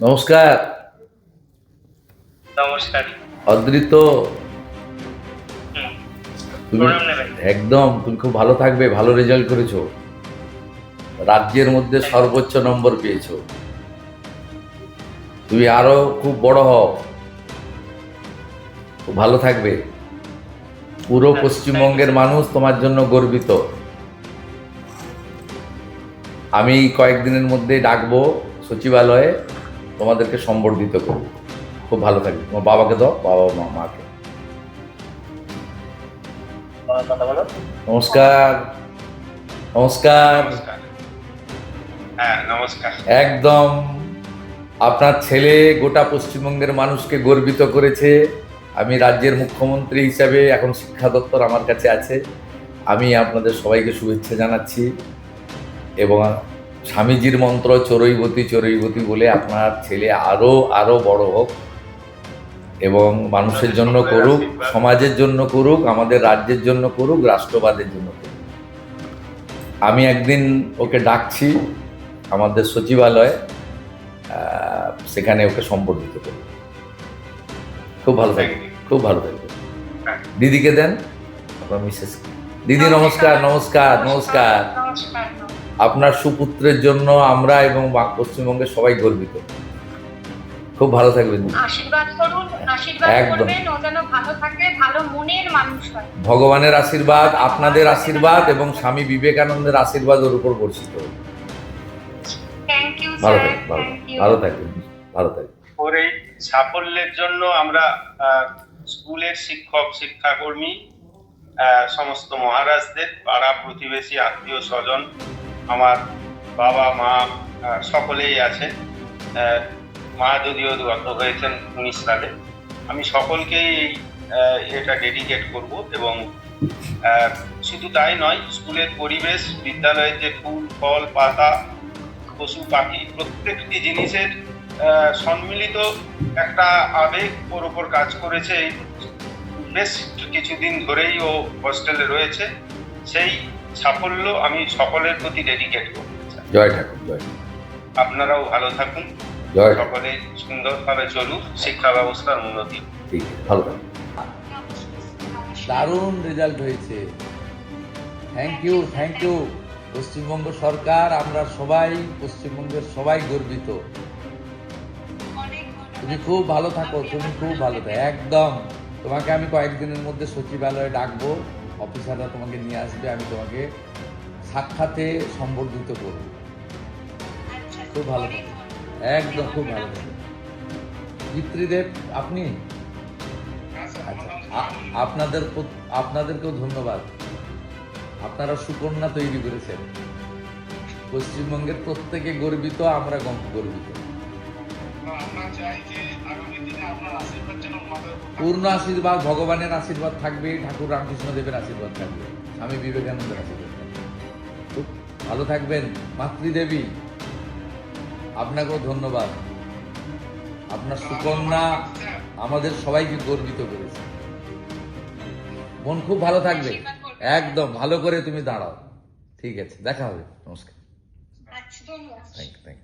নমস্কার। নমস্কার। অদ্রিত, হুম, তুমি প্রণাম নেবেন। একদম তুমি খুব ভালো থাকবে। ভালো রেজাল্ট করেছো, রাজ্যের মধ্যে থ্যাংক ইউ। সর্বোচ্চ নম্বর পেয়েছো। তুমি আরো খুব বড় হও, খুব ভালো থাকবে। পুরো থ্যাংক ইউ পশ্চিমবঙ্গের স্যার। মানুষ তোমার জন্য গর্বিত। আমি কয়েকদিনের মধ্যে ডাকবো সচিবালয়ে, তোমাদেরকে সম্বর্ধিত করবো। খুব ভালো থাকবে। তোমার বাবাকে দাও, বাবা মা মাকে। কথা বলো। নমস্কার। নমস্কার। নমস্কার। হ্যাঁ, নমস্কার। একদম আপনার ছেলে গোটা পশ্চিমবঙ্গের মানুষকে গর্বিত করেছে। আমি রাজ্যের মুখ্যমন্ত্রী হিসাবে এখন শিক্ষা দপ্তর আমার কাছে আছে। আমি আপনাদের সবাইকে শুভেচ্ছা জানাচ্ছি এবং স্বামীজির মন্ত্র চরৈবতী চরৈবতী বলে আপনার ছেলে আরো আরো বড় হোক এবং মানুষের আপনাদের জন্য সকলের করুক, আশীর্বাদ। সমাজের জন্য করুক, আমাদের রাজ্যের জন্য করুক, রাষ্ট্রবাদের জন্য করুক। আমি একদিন ওকে ডাকছি আমাদের সচিবালয়ে, সেখানে ওকে সম্বর্ধিত করব। খুব ভালো থাকবে, খুব ভালো থাকবে। হ্যাঁ। দিদিকে দেন, আপনার মিসেস। দিদি নমস্কার। নমস্কার। নমস্কার। নমস্কার। আপনার সুপুত্রের জন্য আমরা এবং পশ্চিমবঙ্গের সবাই গর্বিত। খুব ভালো থাকবেন দিদি। আশীর্বাদ করুন, আশীর্বাদ একদম। করবেন, ও যেন ভালো থাকে, ভালো মনের মানুষ হয়। ভগবানের আশীর্বাদ, আপনাদের আশীর্বাদ এবং স্বামী বিবেকানন্দের আশীর্বাদ ওর উপর বর্ষিত হোক। থ্যাংক ইউ ভালো স্যার, থাকবেন, ভালো থ্যাংক ইউ। ভালো থাকবেন, ভালো থাকবেন। ওর এই সাফল্যের জন্য আমরা স্কুলের শিক্ষক শিক্ষাকর্মী, সমস্ত মহারাজদের, পাড়া প্রতিবেশী, আত্মীয় স্বজন, আমার বাবা মা সকলেই আছেন। মা যদিও গত হয়েছেন 19 সালে। আমি সকলকেই এটা ডেডিকেট করব এবং শুধু তাই নয়, স্কুলের পরিবেশ, বিদ্যালয়ের যে ফুল ফল পাতা, পশু পাখি, প্রত্যেকটি জিনিসের সম্মিলিত একটা আবেগ ওর ওপর কাজ করেছে। বেশ কিছুদিন ধরেই ও হোস্টেলে রয়েছে। সেই সাফল্য আমি সকলের প্রতি ডেডিকেট করতে চাই। জয় ঠাকুর, জয়। আপনারাও ভালো থাকুন, জয়। সকলে সুন্দরভাবে চলুক, শিক্ষা ব্যবস্থার উন্নতি। ঠিক আছে, ভালো থাকুন। দারুণ রেজাল্ট হয়েছে। Thank you, thank you. Paschimbanga সরকার, আমরা সবাই, পশ্চিমবঙ্গের সবাই গর্বিত। তুমি খুব ভালো থাকো, তুমি খুব ভালো থাকো। একদম। তোমাকে আমি কয়েকদিনের মধ্যে সচিবালয়ে ডাকবো, অফিসাররা তোমাকে নিয়ে আসবে, আমি তোমাকে সাক্ষাতে সম্বর্ধিত করব। খুব ভালো থাকো, একদম খুব ভালো থাকো। পিতৃদেব আপনি? আচ্ছা, আপনাদেরকেও ধন্যবাদ। আপনারা সুকন্যা তৈরি করেছেন। পশ্চিমবঙ্গের প্রত্যেকে গর্বিত, আমরা গর্বিত। পূর্ণ আশীর্বাদ, ভগবানের আশীর্বাদ থাকবে, ঠাকুর রামকৃষ্ণ দেবের আশীর্বাদ থাকবে, স্বামী বিবেকানন্দের আশীর্বাদ থাকবে। খুব ভালো থাকবেন। মাতৃদেবী, আপনাকেও ধন্যবাদ। আপনার সুকন্যা আমাদের সবাইকে গর্বিত করেছে। মন খুব ভালো থাকবে। একদম ভালো করে তুমি দাঁড়াও। ঠিক আছে, দেখা হবে। নমস্কার। আচ্ছা, ধন্যবাদ। Thank you, thank you.